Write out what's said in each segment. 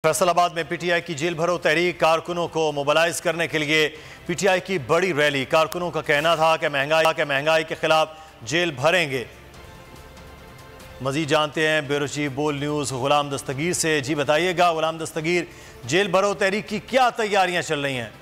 फैसलाबाद में पीटीआई की जेल भरो तहरीक कारकुनों को मोबिलाइज करने के लिए पीटीआई की बड़ी रैली। कारकुनों का कहना था कि महंगाई के खिलाफ जेल भरेंगे। मजीद जानते हैं ब्यूरो चीफ बोल न्यूज गुलाम दस्तगीर से। जी बताइएगा गुलाम दस्तगीर, जेल भरो तहरीक की क्या तैयारियां चल रही हैं?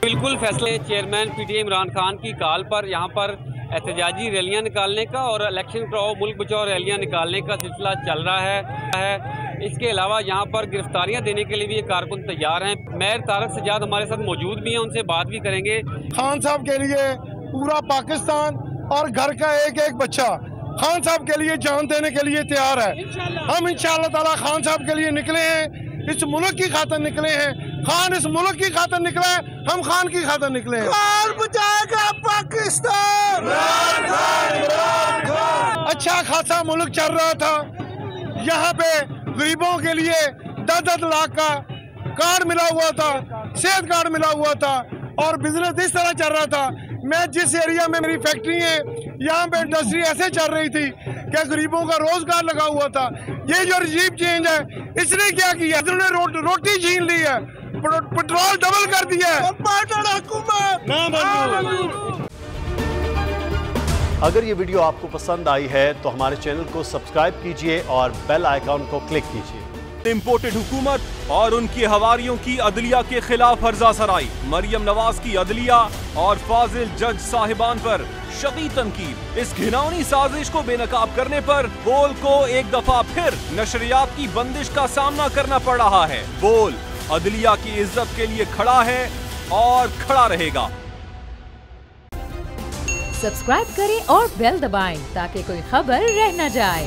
बिल्कुल, फैसले चेयरमैन पीटीआई इमरान खान की कॉल पर यहाँ पर एहतजाजी रैलियाँ निकालने का और इलेक्शन कराओ मुल्क बचाओ रैलियाँ निकालने का सिलसिला चल रहा है। इसके अलावा यहाँ पर गिरफ्तारियाँ देने के लिए भी ये कारकुन तैयार हैं। मेयर तारक सजाद हमारे साथ मौजूद भी हैं, उनसे बात भी करेंगे। खान साहब के लिए पूरा पाकिस्तान और घर का एक एक बच्चा खान साहब के लिए जान देने के लिए तैयार है। हम इंशाअल्लाह ताला खान साहब के लिए निकले हैं, इस मुल्क की खातिर निकले हैं। खान इस मुल्क की खातिर निकला है, हम खान की खातिर निकले हैं। खान बचाएगा पाकिस्तान। अच्छा खासा मुल्क चल रहा था, यहाँ पे गरीबों के लिए 10-10 लाख का कार्ड मिला हुआ था, सेहत कार्ड मिला हुआ था और बिजनेस इस तरह चल रहा था। मैं जिस एरिया में मेरी फैक्ट्री है, यहाँ पे इंडस्ट्री ऐसे चल रही थी कि गरीबों का रोजगार लगा हुआ था। ये जो रजीब चेंज है, इसने क्या किया? इन्होंने रोटी छीन ली है, पेट्रोल डबल कर दिया है। अगर ये वीडियो आपको पसंद आई है तो हमारे चैनल को सब्सक्राइब कीजिए और बेल आइकॉन को क्लिक कीजिए। इम्पोर्टेड हुकूमत और उनकी हवारियों की अदलिया के खिलाफ हर्जा सराई, मरियम नवाज की अदलिया और फाजिल जज साहिबान पर शदीद तनकीद। इस घिनौनी साजिश को बेनकाब करने पर बोल को एक दफा फिर नशरियात की बंदिश का सामना करना पड़ रहा है। बोल अदलिया की इज्जत के लिए खड़ा है और खड़ा रहेगा। सब्सक्राइब करें और बेल दबाएं ताकि कोई खबर रह न जाए।